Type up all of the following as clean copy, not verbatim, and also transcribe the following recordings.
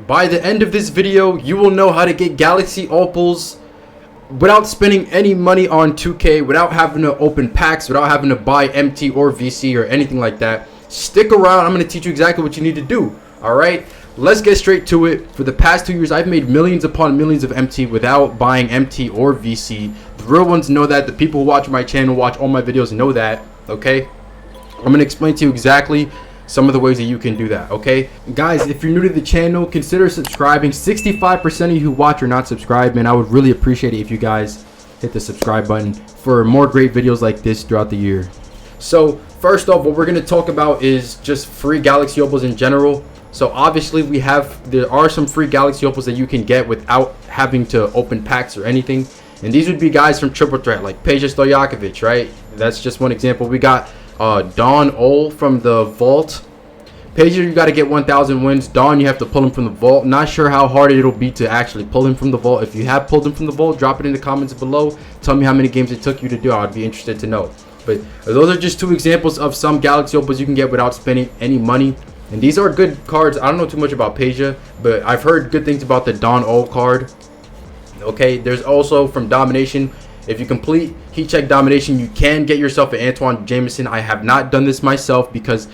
By the end of this video, you will know how to get Galaxy Opals without spending any money on 2K, without having to open packs, without having to buy MT or VC or anything like that. Stick around. I'm going to teach you exactly what you need to do. Alright, let's get straight to it. For the past 2 years, I've made millions upon millions of MT without buying MT or VC. The real ones know that. The people who watch my channel, watch all my videos, know that. Okay, I'm going to explain to you exactly some of the ways that you can do that. Okay guys, if you're new to the channel, consider subscribing. 65% of you who watch are not subscribed, and I would really appreciate it if you guys hit the subscribe button for more great videos like this throughout the year. So first off, what we're going to talk about is just free Galaxy Opals in general. So obviously there are some free Galaxy Opals that you can get without having to open packs or anything, and these would be guys from Triple Threat like Peja Stojakovic, right? That's just one example. We got Don Ol from the vault. Peja, you got to get 1,000 wins. Don, you have to pull him from the vault. Not sure how hard it'll be to actually pull him from the vault. If you have pulled him from the vault, drop it in the comments below. Tell me how many games it took you to do. I'd be interested to know. But those are just two examples of some Galaxy Opals you can get without spending any money. And these are good cards. I don't know too much about Peja, but I've heard good things about the Don Ol card. Okay, there's also from Domination. If you complete Heat Check Domination, you can get yourself an Antoine Jameson. I have not done this myself because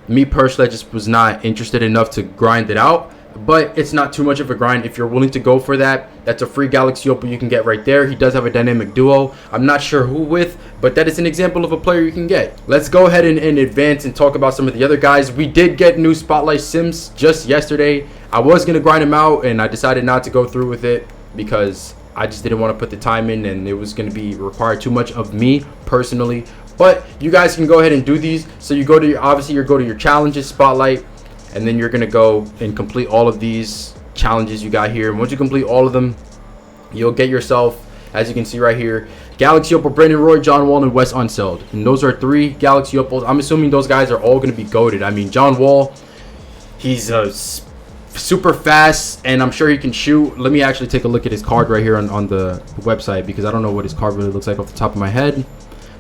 me personally, I just was not interested enough to grind it out. But it's not too much of a grind if you're willing to go for that. That's a free Galaxy Opal you can get right there. He does have a dynamic duo. I'm not sure who with, but that is an example of a player you can get. Let's go ahead and advance and talk about some of the other guys. We did get new Spotlight Sims just yesterday. I was going to grind him out, and I decided not to go through with it because I just didn't want to put the time in, and it was going to be required too much of me personally. But you guys can go ahead and do these. So you go to your challenges, Spotlight, and then you're going to go and complete all of these challenges you got here. And once you complete all of them, you'll get yourself, as you can see right here, Galaxy Opal, Brandon Roy, John Wall, and Wes Unseld. And those are 3 Galaxy Opals. I'm assuming those guys are all going to be goated. I mean, John Wall, he's super fast, and I'm sure he can shoot. Let me actually take a look at his card right here on the website, because I don't know what his card really looks like off the top of my head.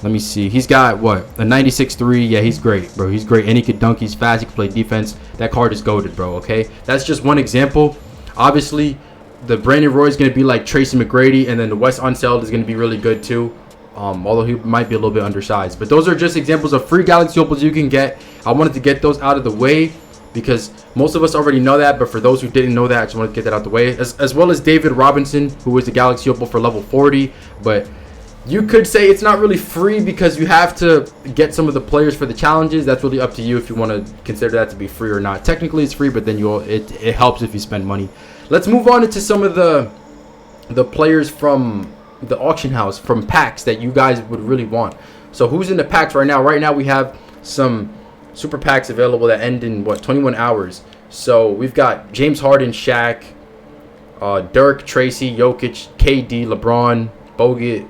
Let me see. He's got what, a 96.3. Yeah, he's great, bro. He's great, and he can dunk. He's fast. He can play defense. That card is goated, bro. Okay, that's just one example. Obviously, the Brandon Roy is going to be like Tracy McGrady, and then the Wes Unseld is going to be really good too. Although he might be a little bit undersized. But those are just examples of free Galaxy Opals you can get. I wanted to get those out of the way because most of us already know that, but for those who didn't know that, I just wanted to get that out the way. As well as David Robinson, who is the Galaxy Opal for level 40. But you could say it's not really free because you have to get some of the players for the challenges. That's really up to you if you want to consider that to be free or not. Technically it's free, but then it helps if you spend money. Let's move on into some of the players from the auction house, from packs that you guys would really want. So who's in the packs right now? Right now we have some super packs available that end in what, 21 hours. So we've got James Harden, Shaq, Dirk, Tracy, Jokic, KD, LeBron, Bogut,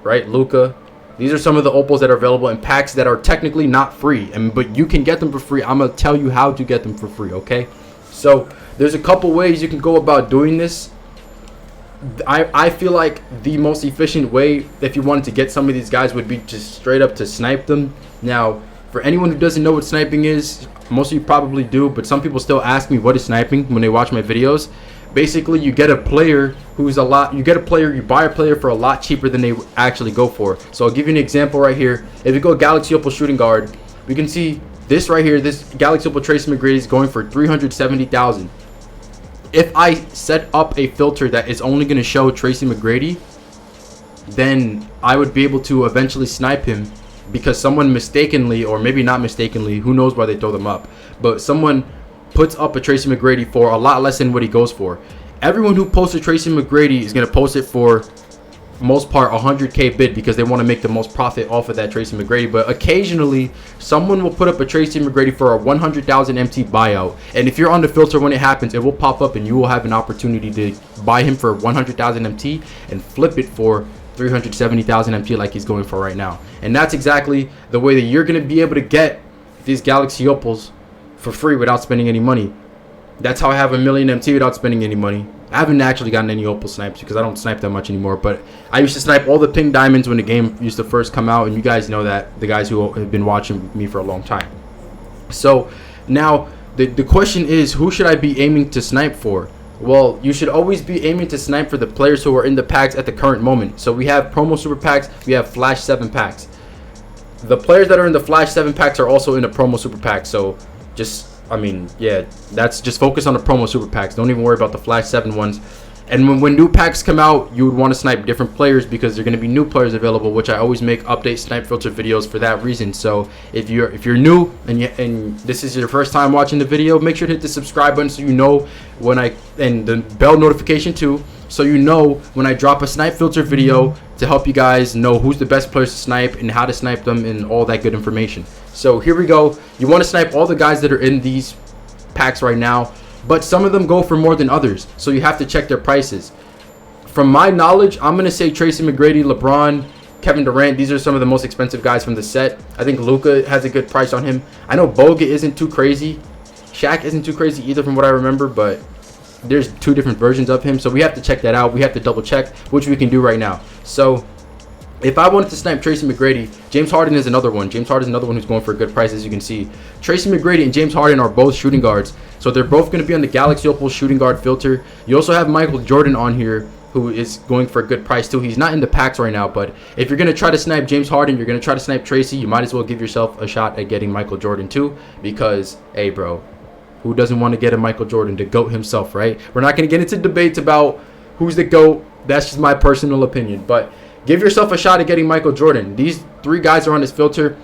right, Luka. These are some of the Opals that are available in packs that are technically not free, but you can get them for free. I'm gonna tell you how to get them for free. Okay, so there's a couple ways you can go about doing this. I feel like the most efficient way, if you wanted to get some of these guys, would be just straight up to snipe them. Now, for anyone who doesn't know what sniping is, most of you probably do, but some people still ask me what is sniping when they watch my videos. Basically, you get a player you buy a player for a lot cheaper than they actually go for. So I'll give you an example right here. If you go Galaxy Opal shooting guard, we can see this right here. This Galaxy Opal Tracy McGrady is going for 370,000. If I set up a filter that is only going to show Tracy McGrady, then I would be able to eventually snipe him, because someone mistakenly, or maybe not mistakenly, who knows why they throw them up, but someone puts up a Tracy McGrady for a lot less than what he goes for. Everyone who posts a Tracy McGrady is going to post it for, most part, 100K bid, because they want to make the most profit off of that Tracy McGrady. But occasionally someone will put up a Tracy McGrady for a 100,000 MT buyout, and if you're on the filter when it happens, it will pop up and you will have an opportunity to buy him for 100,000 MT and flip it for 370,000 MT like he's going for right now. And that's exactly the way that you're going to be able to get these Galaxy Opals for free without spending any money. That's how I have a million MT without spending any money. I haven't actually gotten any Opal snipes because I don't snipe that much anymore, but I used to snipe all the pink diamonds when the game used to first come out, and you guys know that, the guys who have been watching me for a long time. So now The question is, who should I be aiming to snipe for? Well, you should always be aiming to snipe for the players who are in the packs at the current moment. So we have promo super packs, we have flash 7 packs. The players that are in the flash 7 packs are also in the promo super pack. So just, I mean, yeah, that's just focus on the promo super packs. Don't even worry about the flash 7 ones. And when new packs come out, you would want to snipe different players because there are going to be new players available, which I always make update snipe filter videos for that reason. So if you're new and this is your first time watching the video, make sure to hit the subscribe button so you know when and the bell notification too, so you know when I drop a snipe filter video to help you guys know who's the best players to snipe and how to snipe them and all that good information. So here we go. You want to snipe all the guys that are in these packs right now, but some of them go for more than others, so you have to check their prices. From my knowledge, I'm going to say Tracy McGrady, LeBron, Kevin Durant. These are some of the most expensive guys from the set. I think Luka has a good price on him. I know Bogut isn't too crazy. Shaq isn't too crazy either from what I remember, but there's 2 different versions of him, so we have to check that out. We have to double check, which we can do right now. So if I wanted to snipe Tracy McGrady, James Harden is another one. James Harden is another one who's going for a good price, as you can see. Tracy McGrady and James Harden are both shooting guards, so they're both going to be on the Galaxy Opal shooting guard filter. You also have Michael Jordan on here, who is going for a good price too. He's not in the packs right now, but if you're going to try to snipe James Harden, you're going to try to snipe Tracy, you might as well give yourself a shot at getting Michael Jordan too, because, hey, bro, who doesn't want to get a Michael Jordan, the GOAT himself, right? We're not going to get into debates about who's the GOAT. That's just my personal opinion, but give yourself a shot at getting Michael Jordan. These 3 guys are on this filter.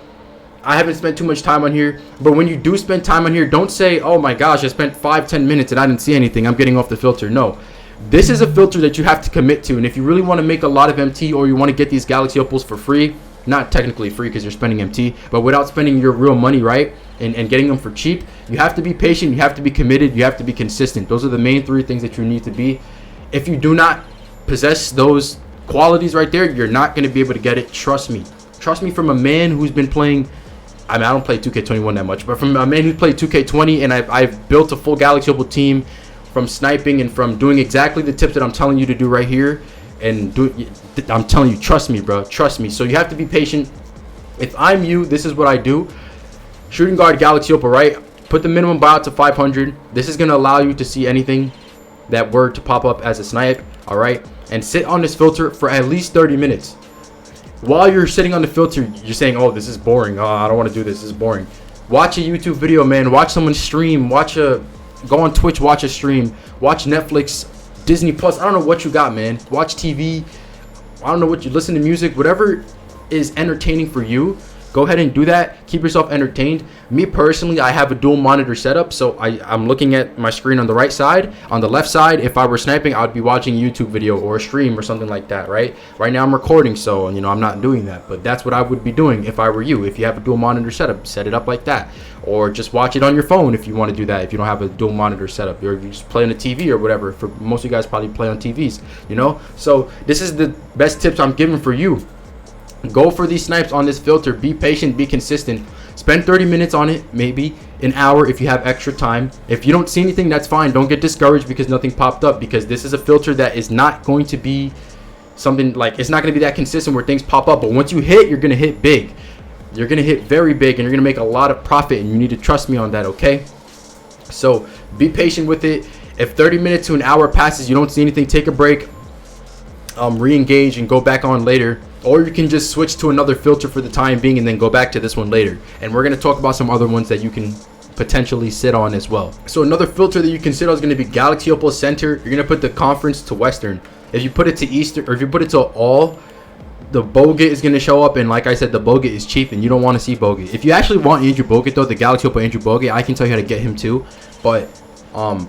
I haven't spent too much time on here, but when you do spend time on here, don't say, oh my gosh, I spent 5-10 minutes and I didn't see anything, I'm getting off the filter. No, this is a filter that you have to commit to, and if you really want to make a lot of MT, or you want to get these Galaxy Opals for free, not technically free because you're spending MT, but without spending your real money, right, and getting them for cheap, you have to be patient, you have to be committed, you have to be consistent. Those are the main 3 things that you need to be. If you do not possess those qualities right there, you're not going to be able to get it. Trust me from a man who's been playing, I mean, I don't play 2K21 that much, but from a man who's played 2K20, and I've built a full Galaxy Opal team from sniping and from doing exactly the tips that I'm telling you to do right here, and I'm telling you, trust me, bro, trust me. So you have to be patient. If I'm you, this is what I do. Shooting guard Galaxy Opal, right? Put the minimum buyout to 500. This is going to allow you to see anything that were to pop up as a snipe, all right? And sit on this filter for at least 30 minutes. While you're sitting on the filter, you're saying, oh, this is boring. Oh, I don't want to do this. This is boring. Watch a YouTube video, man. Watch someone stream. Go on Twitch, watch a stream. Watch Netflix, Disney Plus. I don't know what you got, man. Watch TV. I don't know what you listen to, music. Whatever is entertaining for you, go ahead and do that. Keep yourself entertained. Me personally, I have a dual monitor setup, so I'm looking at my screen on the right side. On the left side, if I were sniping, I would be watching a YouTube video or a stream or something like that, right? Right now I'm recording, so I'm not doing that, but that's what I would be doing if I were you. If you have a dual monitor setup, set it up like that, or just watch it on your phone if you want to do that. If you don't have a dual monitor setup, or if you just play on a TV or whatever. For most of you guys, probably play on TVs, So this is the best tips I'm giving for you. Go for these snipes on this filter. Be patient, be consistent. Spend 30 minutes on it, maybe an hour if you have extra time. If you don't see anything, that's fine. Don't get discouraged because nothing popped up, because this is a filter that is not going to be something like, it's not going to be that consistent where things pop up. But once you hit, you're going to hit big. You're going to hit very big, and you're going to make a lot of profit, and you need to trust me on that, okay? So be patient with it. If 30 minutes to an hour passes, you don't see anything, take a break, re-engage and go back on later. Or you can just switch to another filter for the time being and then go back to this one later. And we're going to talk about some other ones that you can potentially sit on as well. So another filter that you can sit on is going to be Galaxy Opal Center. You're going to put the conference to Western. If you put it to Eastern, or if you put it to all, the Bogut is going to show up. And like I said, the Bogut is cheap and you don't want to see Bogut. If you actually want Andrew Bogut though, the Galaxy Opal Andrew Bogut, I can tell you how to get him too. But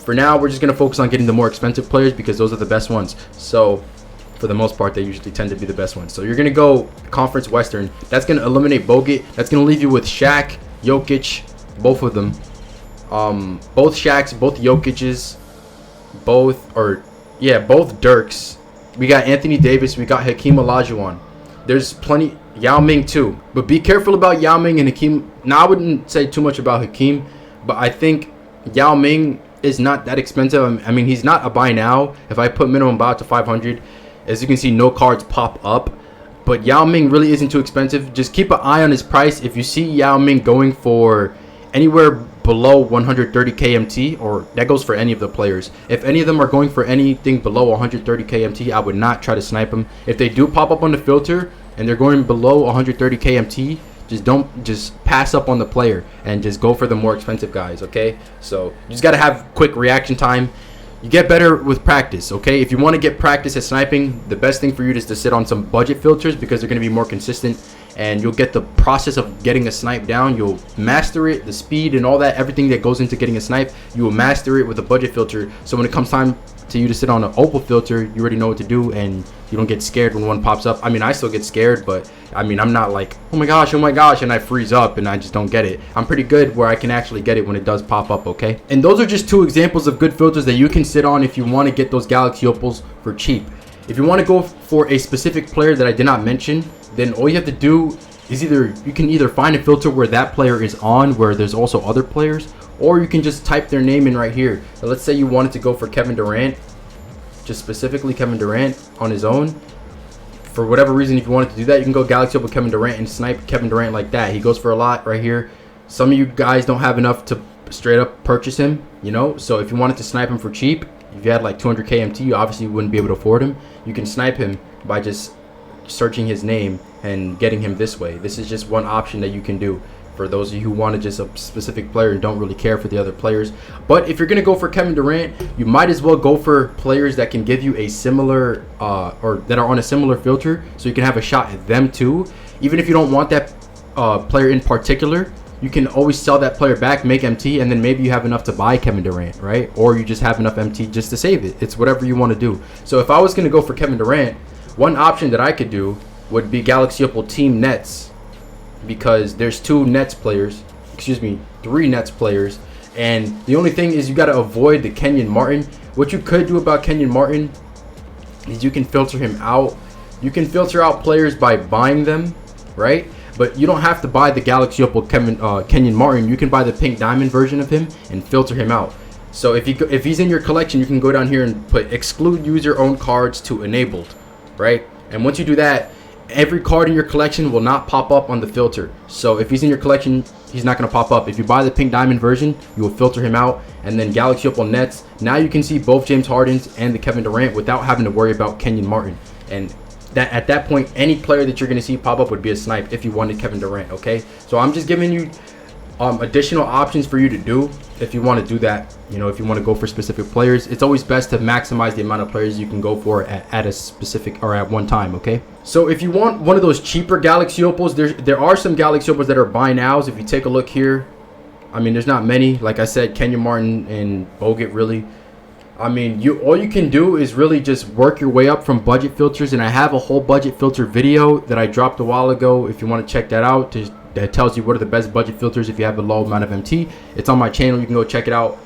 for now, we're just going to focus on getting the more expensive players because those are the best ones. So for the most part, they usually tend to be the best ones. So you're going to go Conference Western. That's going to eliminate Bogut. That's going to leave you with Shaq, Jokic, both of them. Both Shaqs, both Jokic's, both Dirks. We got Anthony Davis. We got Hakeem Olajuwon. There's plenty. Yao Ming too. But be careful about Yao Ming and Hakeem. Now, I wouldn't say too much about Hakeem, but I think Yao Ming is not that expensive. I mean, he's not a buy now. If I put minimum buy to 500, as you can see, no cards pop up. But Yao Ming really isn't too expensive. Just keep an eye on his price. If you see Yao Ming going for anywhere below 130k MT, or that goes for any of the players. If any of them are going for anything below 130k MT, I would not try to snipe them. If they do pop up on the filter and they're going below 130k MT, just pass up on the player and just go for the more expensive guys, okay? So you just got to have quick reaction time. You get better with practice, okay? If you want to get practice at sniping, the best thing for you is to sit on some budget filters, because they're going to be more consistent, and you'll get the process of getting a snipe down. You'll master it, the speed and all that, everything that goes into getting a snipe. You will master it with a budget filter, so when it comes time to you to sit on an opal filter, you already know what to do, and you don't get scared when one pops up. I mean, I still get scared, but I mean, I'm not like, oh my gosh, and I freeze up and I just don't get it. I'm pretty good where I can actually get it when it does pop up, okay? And those are just 2 examples of good filters that you can sit on if you want to get those Galaxy Opals for cheap. If you want to go for a specific player that I did not mention, then all you have to do is you can either find a filter where that player is on, where there's also other players, or you can just type their name in right here. So let's say you wanted to go for Kevin Durant, just specifically Kevin Durant on his own. For whatever reason, if you wanted to do that, you can go Galaxy Opal Kevin Durant and snipe Kevin Durant like that. He goes for a lot right here. Some of you guys don't have enough to straight up purchase him, you know? So if you wanted to snipe him for cheap, if you had like 200k MT, you obviously wouldn't be able to afford him. You can snipe him by just searching his name and getting him this way. This is just one option that you can do for those of you who wanted just a specific player and don't really care for the other players. But if you're gonna go for Kevin Durant, you might as well go for players that can give you a similar or that are on a similar filter, so you can have a shot at them too. Even if you don't want that player in particular, you can always sell that player back, make MT, and then maybe you have enough to buy Kevin Durant, right? Or you just have enough MT just to save it. It's whatever you want to do. So if I was gonna go for Kevin Durant, one option that I could do would be Galaxy Opal Team Nets, because there's 3 Nets players, and the only thing is you got to avoid the Kenyon Martin. What you could do about Kenyon Martin is you can filter him out. You can filter out players by buying them, right? But you don't have to buy the Galaxy Opal Kenyon Martin. You can buy the pink diamond version of him and filter him out. So if he's in your collection, you can go down here and put exclude user owned cards to enabled, right? And once you do that, every card in your collection will not pop up on the filter. So if he's in your collection, he's not going to pop up. If you buy the pink diamond version, you will filter him out. And then Galaxy Opal Nets, now you can see both James Hardens and the Kevin Durant without having to worry about Kenyon Martin. And that at that point, any player that you're going to see pop up would be a snipe if you wanted Kevin Durant, okay? So I'm just giving you additional options for you to do if you want to do that. You know, if you want to go for specific players, it's always best to maximize the amount of players you can go for at a specific or at one time, okay? So if you want one of those cheaper Galaxy Opals, there are some Galaxy Opals that are buy nows. If you take a look here, I mean, there's not many. Like I said, Kenyon Martin and Bogut, really. I mean, all you can do is really just work your way up from budget filters, and I have a whole budget filter video that I dropped a while ago. If you want to check that out, that tells you what are the best budget filters if you have a low amount of MT. It's on my channel. You can go check it out.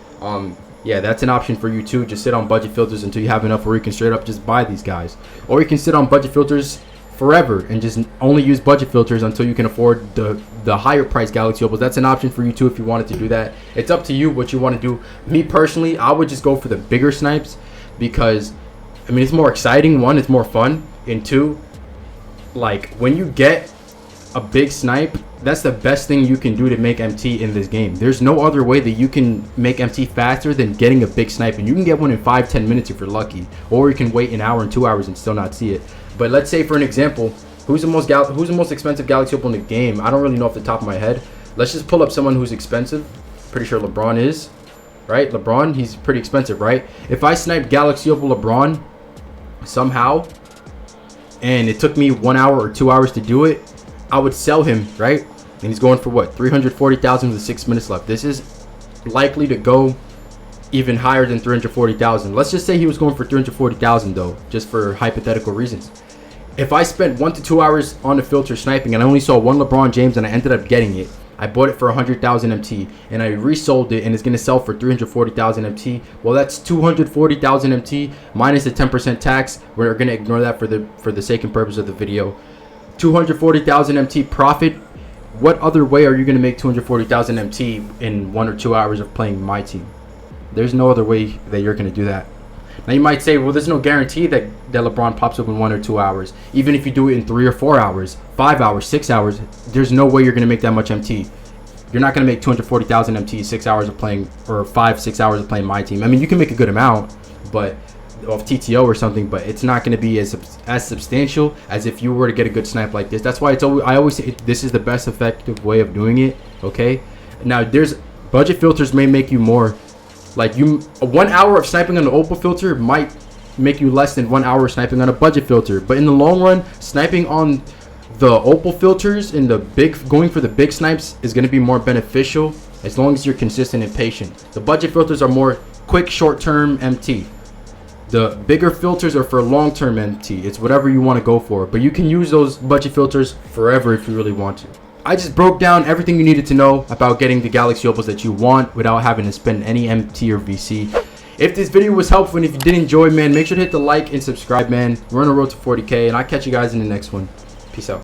Yeah, that's an option for you too. Just sit on budget filters until you have enough where you can straight up just buy these guys. Or you can sit on budget filters forever and just only use budget filters until you can afford the higher price Galaxy Opals. That's an option for you too if you wanted to do that. It's up to you what you want to do. Me personally, I would just go for the bigger snipes, because I mean, it's more exciting. One, it's more fun, and two, like when you get a big snipe, that's the best thing you can do to make MT in this game. There's no other way that you can make MT faster than getting a big snipe, and you can get one in 5-10 minutes if you're lucky, or you can wait an hour and 2 hours and still not see it. But let's say, for an example, who's the most expensive Galaxy Opal in the game? I don't really know off the top of my head. Let's just pull up someone who's expensive. Pretty sure LeBron is, right? LeBron, he's pretty expensive, right? If I snipe Galaxy Opal LeBron somehow, and it took me 1 hour or 2 hours to do it, I would sell him, right? And he's going for what? 340,000 with 6 minutes left. This is likely to go even higher than 340,000. Let's just say he was going for 340,000 though, just for hypothetical reasons. If I spent 1 to 2 hours on the filter sniping and I only saw one LeBron James and I ended up getting it, I bought it for 100,000 MT and I resold it and it's going to sell for 340,000 MT. Well, that's 240,000 MT minus the 10% tax. We're going to ignore that for the sake and purpose of the video. 240,000 MT profit. What other way are you going to make 240,000 MT in 1 or 2 hours of playing MyTeam? There's no other way that you're going to do that. Now you might say, well, there's no guarantee that LeBron pops up in 1 or 2 hours. Even if you do it in 3 or 4 hours, 5 hours, 6 hours, there's no way you're going to make that much MT. you're not going to make 240,000 MT 6 hours of playing, or 5-6 hours of playing MyTeam. I mean, you can make a good amount, but of TTO or something, but it's not going to be as substantial as if you were to get a good snipe like this. That's why I always say this is the best effective way of doing it. Okay, now there's budget filters may make you more, like 1 hour of sniping on the Opal filter might make you less than 1 hour sniping on a budget filter, but in the long run, sniping on the Opal filters in the going for the big snipes is going to be more beneficial as long as you're consistent and patient. The budget filters are more quick, short-term MT. The bigger filters are for long-term MT. It's whatever you want to go for, but you can use those budget filters forever if you really want to. I just broke down everything you needed to know about getting the Galaxy Opals that you want without having to spend any MT or VC. If this video was helpful and if you did enjoy, man, make sure to hit the like and subscribe, man. We're on the road to 40K, and I'll catch you guys in the next one. Peace out.